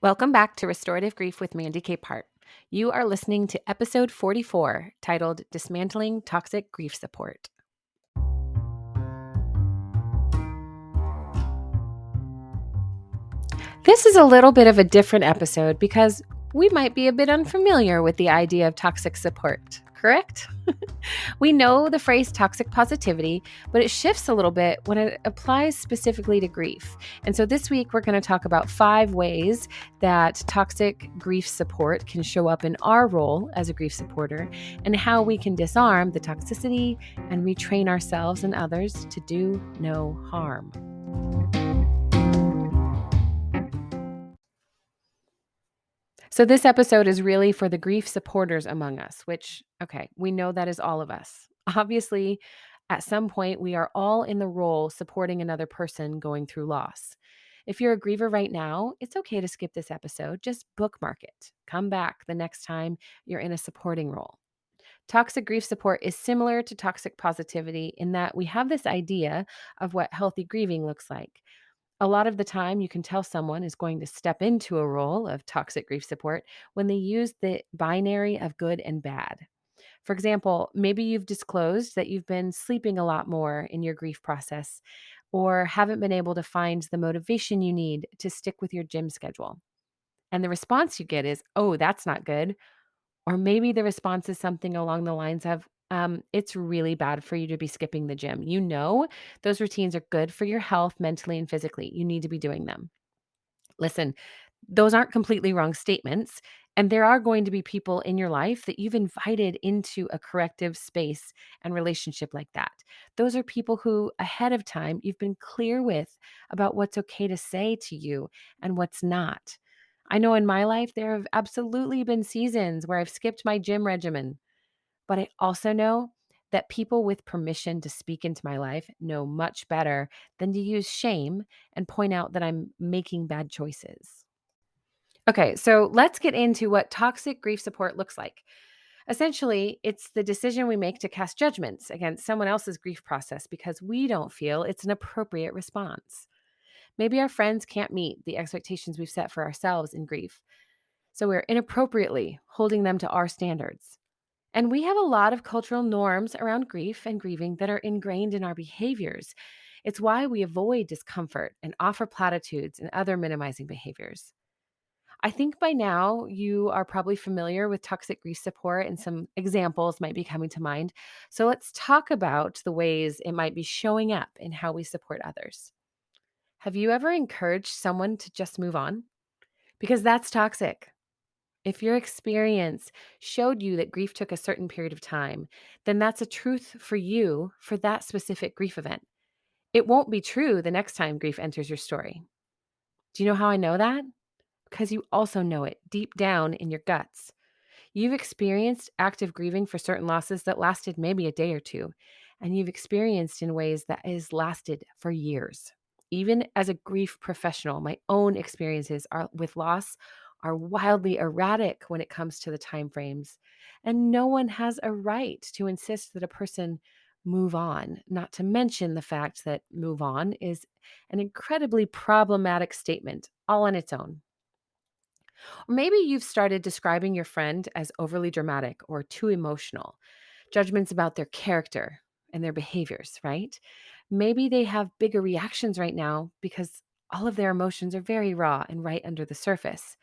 Welcome back to Restorative Grief with Mandy Capehart. You are listening to episode 44, titled Dismantling Toxic Grief Support. This is a little bit of a different episode because we might be a bit unfamiliar with the idea of toxic support, correct? We know the phrase toxic positivity, but it shifts a little bit when it applies specifically to grief. And so this week, we're going to talk about 5 ways that toxic grief support can show up in our role as a grief supporter and how we can disarm the toxicity and retrain ourselves and others to do no harm. So this episode is really for the grief supporters among us, which, okay, we know that is all of us. Obviously, at some point, we are all in the role supporting another person going through loss. If you're a griever right now, it's okay to skip this episode. Just bookmark it. Come back the next time you're in a supporting role. Toxic grief support is similar to toxic positivity in that we have this idea of what healthy grieving looks like. A lot of the time, you can tell someone is going to step into a role of toxic grief support when they use the binary of good and bad. For example, maybe you've disclosed that you've been sleeping a lot more in your grief process or haven't been able to find the motivation you need to stick with your gym schedule. And the response you get is, oh, that's not good. Or maybe the response is something along the lines of, it's really bad for you to be skipping the gym. You know, those routines are good for your health mentally and physically. You need to be doing them. Listen, those aren't completely wrong statements. And there are going to be people in your life that you've invited into a corrective space and relationship like that. Those are people who, ahead of time, you've been clear with about what's okay to say to you and what's not. I know in my life, there have absolutely been seasons where I've skipped my gym regimen, but I also know that people with permission to speak into my life know much better than to use shame and point out that I'm making bad choices. Okay, so let's get into what toxic grief support looks like. Essentially, it's the decision we make to cast judgments against someone else's grief process because we don't feel it's an appropriate response. Maybe our friends can't meet the expectations we've set for ourselves in grief, so we're inappropriately holding them to our standards. And we have a lot of cultural norms around grief and grieving that are ingrained in our behaviors. It's why we avoid discomfort and offer platitudes and other minimizing behaviors. I think by now you are probably familiar with toxic grief support and some examples might be coming to mind. So let's talk about the ways it might be showing up in how we support others. Have you ever encouraged someone to just move on? Because that's toxic. If your experience showed you that grief took a certain period of time, then that's a truth for you for that specific grief event. It won't be true the next time grief enters your story. Do you know how I know that? Because you also know it deep down in your guts. You've experienced active grieving for certain losses that lasted maybe a day or two, and you've experienced in ways that has lasted for years. Even as a grief professional, my own experiences with loss are wildly erratic when it comes to the time frames, and no one has a right to insist that a person move on, not to mention the fact that move on is an incredibly problematic statement all on its own. Or maybe you've started describing your friend as overly dramatic or too emotional, judgments about their character and their behaviors, right? Maybe they have bigger reactions right now because all of their emotions are very raw and right under the surface.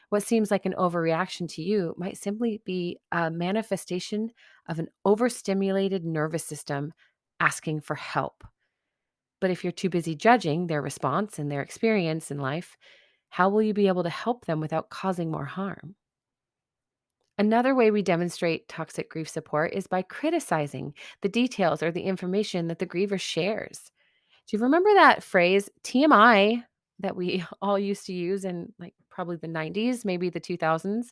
What seems like an overreaction to you might simply be a manifestation of an overstimulated nervous system asking for help. But if you're too busy judging their response and their experience in life, how will you be able to help them without causing more harm? Another way we demonstrate toxic grief support is by criticizing the details or the information that the griever shares. Do you remember that phrase TMI that we all used to use in like probably the 90s, maybe the 2000s?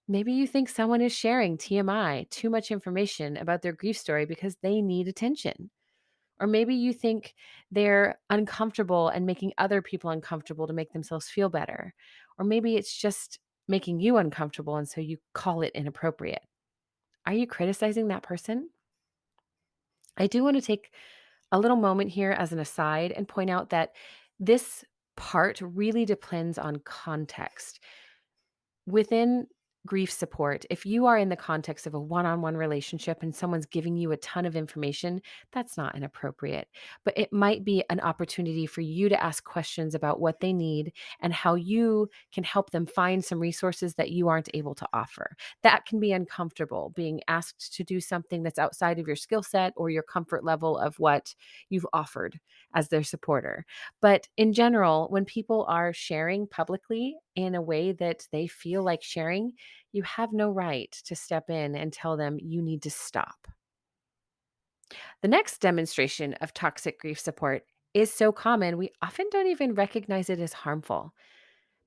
Maybe you think someone is sharing TMI, too much information about their grief story because they need attention. Or maybe you think they're uncomfortable and making other people uncomfortable to make themselves feel better. Or maybe it's just making you uncomfortable and so you call it inappropriate. Are you criticizing that person? I do want to take a little moment here as an aside and point out that this part really depends on context. Within grief support, if you are in the context of a one-on-one relationship and someone's giving you a ton of information, that's not inappropriate. But it might be an opportunity for you to ask questions about what they need and how you can help them find some resources that you aren't able to offer. That can be uncomfortable, being asked to do something that's outside of your skill set or your comfort level of what you've offered as their supporter. But in general, when people are sharing publicly in a way that they feel like sharing, you have no right to step in and tell them you need to stop. The next demonstration of toxic grief support is so common, we often don't even recognize it as harmful.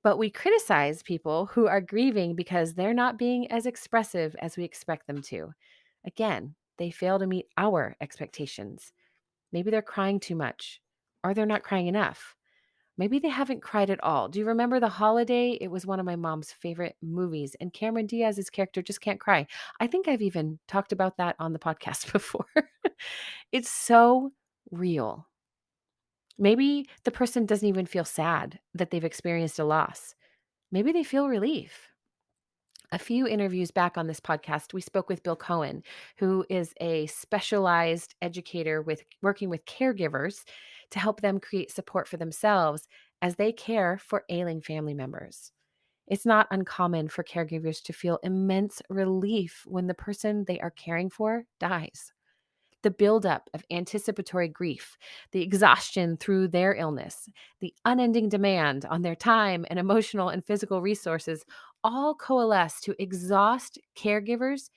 But we criticize people who are grieving because they're not being as expressive as we expect them to. Again, they fail to meet our expectations. Maybe they're crying too much, or they're not crying enough. Maybe they haven't cried at all. Do you remember The Holiday? It was one of my mom's favorite movies, and Cameron Diaz's character just can't cry. I think I've even talked about that on the podcast before. It's so real. Maybe the person doesn't even feel sad that they've experienced a loss. Maybe they feel relief. A few interviews back on this podcast, we spoke with Bill Cohen, who is a specialized educator with working with caregivers to help them create support for themselves as they care for ailing family members. It's not uncommon for caregivers to feel immense relief when the person they are caring for dies. The buildup of anticipatory grief, the exhaustion through their illness, the unending demand on their time and emotional and physical resources all coalesce to exhaust caregivers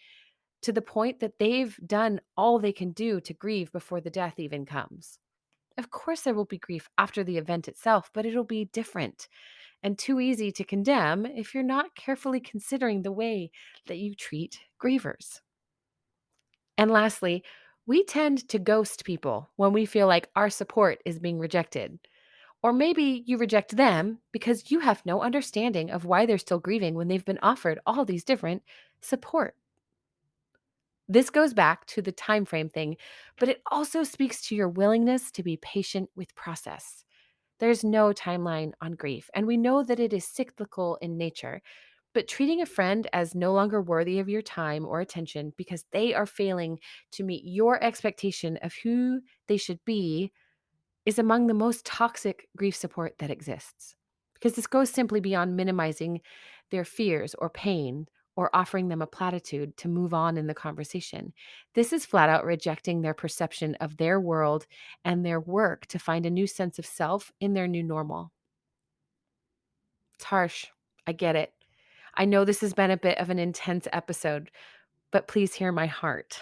to the point that they've done all they can do to grieve before the death even comes. Of course, there will be grief after the event itself, but it'll be different and too easy to condemn if you're not carefully considering the way that you treat grievers. And lastly, we tend to ghost people when we feel like our support is being rejected. Or maybe you reject them because you have no understanding of why they're still grieving when they've been offered all these different support. This goes back to the time frame thing, but it also speaks to your willingness to be patient with process. There's no timeline on grief, and we know that it is cyclical in nature. But treating a friend as no longer worthy of your time or attention because they are failing to meet your expectation of who they should be is among the most toxic grief support that exists. Because this goes simply beyond minimizing their fears or pain or offering them a platitude to move on in the conversation. This is flat out rejecting their perception of their world and their work to find a new sense of self in their new normal. It's harsh. I get it. I know this has been a bit of an intense episode, but please hear my heart.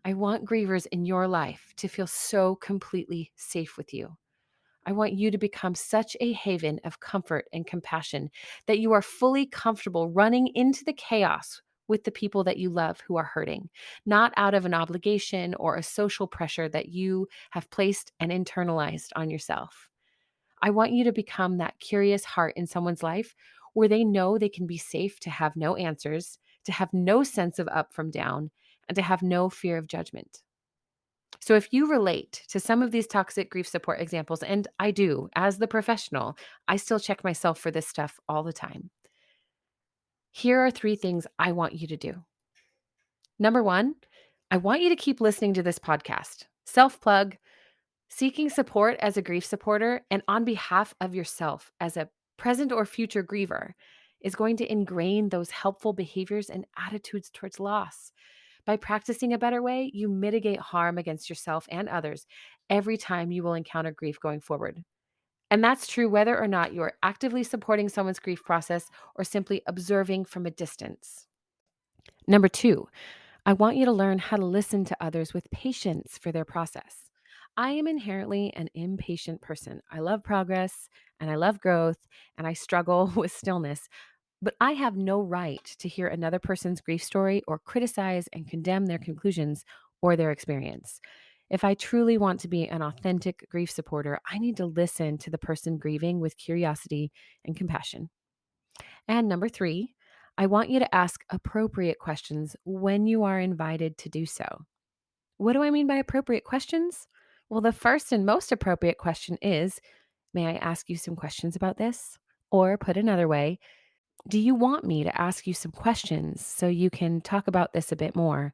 I want grievers in your life to feel so completely safe with you. I want you to become such a haven of comfort and compassion that you are fully comfortable running into the chaos with the people that you love who are hurting, not out of an obligation or a social pressure that you have placed and internalized on yourself. I want you to become that curious heart in someone's life where they know they can be safe to have no answers, to have no sense of up from down, and to have no fear of judgment. So, if you relate to some of these toxic grief support examples, and I do as the professional, I still check myself for this stuff all the time. Here are 3 things I want you to do. Number 1, I want you to keep listening to this podcast. Self plug. Seeking support as a grief supporter and on behalf of yourself as a present or future griever is going to ingrain those helpful behaviors and attitudes towards loss. By practicing a better way, you mitigate harm against yourself and others every time you will encounter grief going forward. And that's true whether or not you are actively supporting someone's grief process or simply observing from a distance. Number 2, I want you to learn how to listen to others with patience for their process. I am inherently an impatient person. I love progress and I love growth and I struggle with stillness, but I have no right to hear another person's grief story or criticize and condemn their conclusions or their experience. If I truly want to be an authentic grief supporter, I need to listen to the person grieving with curiosity and compassion. And number 3, I want you to ask appropriate questions when you are invited to do so. What do I mean by appropriate questions? Well, the first and most appropriate question is May I ask you some questions about this? Or put another way, do you want me to ask you some questions so you can talk about this a bit more?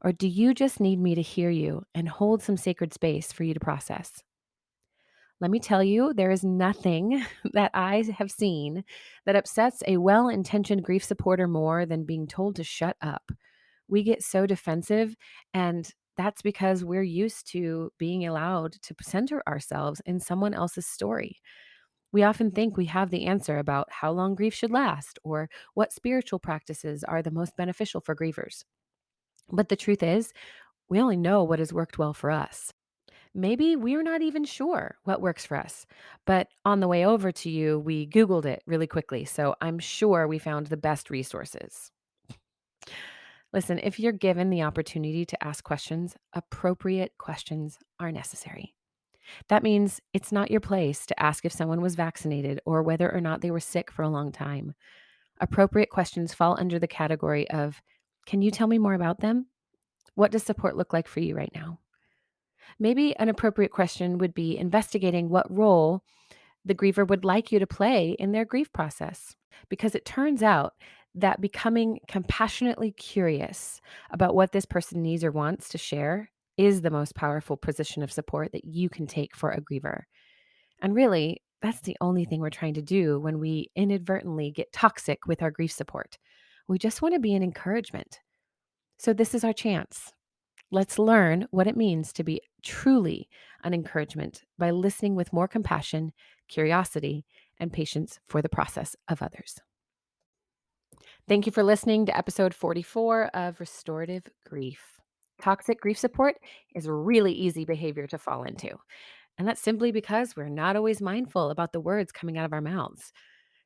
Or do you just need me to hear you and hold some sacred space for you to process? Let me tell you, there is nothing that I have seen that upsets a well intentioned grief supporter more than being told to shut up. We get so defensive, and that's because we're used to being allowed to center ourselves in someone else's story. We often think we have the answer about how long grief should last or what spiritual practices are the most beneficial for grievers. But the truth is, we only know what has worked well for us. Maybe we're not even sure what works for us, but on the way over to you, we Googled it really quickly. So I'm sure we found the best resources. Listen, if you're given the opportunity to ask questions, appropriate questions are necessary. That means it's not your place to ask if someone was vaccinated or whether or not they were sick for a long time. Appropriate questions fall under the category of, can you tell me more about them? What does support look like for you right now? Maybe an appropriate question would be investigating what role the griever would like you to play in their grief process. Because it turns out that becoming compassionately curious about what this person needs or wants to share is the most powerful position of support that you can take for a griever. And really, that's the only thing we're trying to do when we inadvertently get toxic with our grief support. We just want to be an encouragement. So, this is our chance. Let's learn what it means to be truly an encouragement by listening with more compassion, curiosity, and patience for the process of others. Thank you for listening to episode 44 of Restorative Grief. Toxic grief support is really easy behavior to fall into. And that's simply because we're not always mindful about the words coming out of our mouths.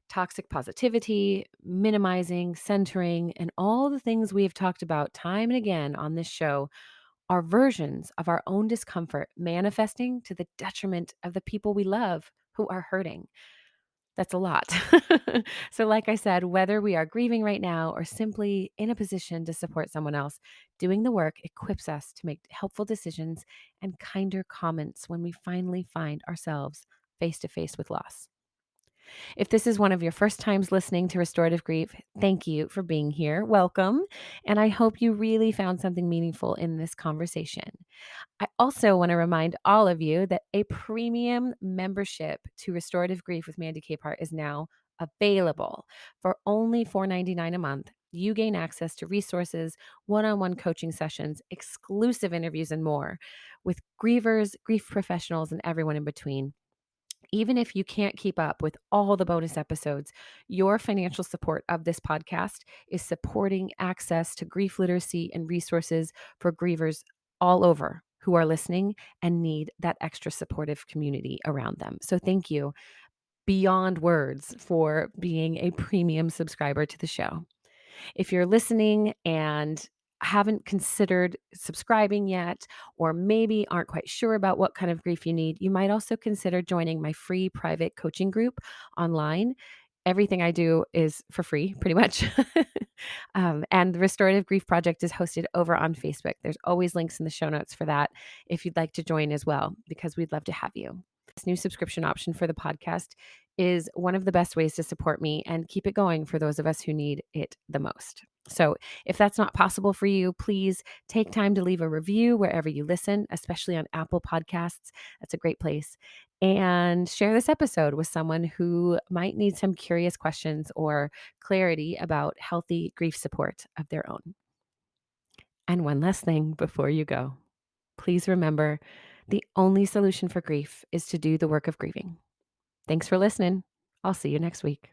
Toxic positivity, minimizing, centering, and all the things we have talked about time and again on this show are versions of our own discomfort manifesting to the detriment of the people we love who are hurting. That's a lot. So, like I said, whether we are grieving right now or simply in a position to support someone else, doing the work equips us to make helpful decisions and kinder comments when we finally find ourselves face to face with loss. If this is one of your first times listening to Restorative Grief, thank you for being here. Welcome. And I hope you really found something meaningful in this conversation. I also want to remind all of you that a premium membership to Restorative Grief with Mandy Capehart is now available for only $4.99 a month. You gain access to resources, one-on-one coaching sessions, exclusive interviews, and more with grievers, grief professionals, and everyone in between. Even if you can't keep up with all the bonus episodes, your financial support of this podcast is supporting access to grief literacy and resources for grievers all over who are listening and need that extra supportive community around them. So thank you beyond words for being a premium subscriber to the show. If you're listening and haven't considered subscribing yet, or maybe aren't quite sure about what kind of grief you need, you might also consider joining my free private coaching group online. Everything I do is for free, pretty much. And the Restorative Grief Project is hosted over on Facebook. There's always links in the show notes for that if you'd like to join as well, because we'd love to have you. This new subscription option for the podcast is one of the best ways to support me and keep it going for those of us who need it the most. So, if that's not possible for you, please take time to leave a review wherever you listen, especially on Apple Podcasts. That's a great place. And share this episode with someone who might need some curious questions or clarity about healthy grief support of their own. And one last thing before you go. Please remember, the only solution for grief is to do the work of grieving. Thanks for listening. I'll see you next week.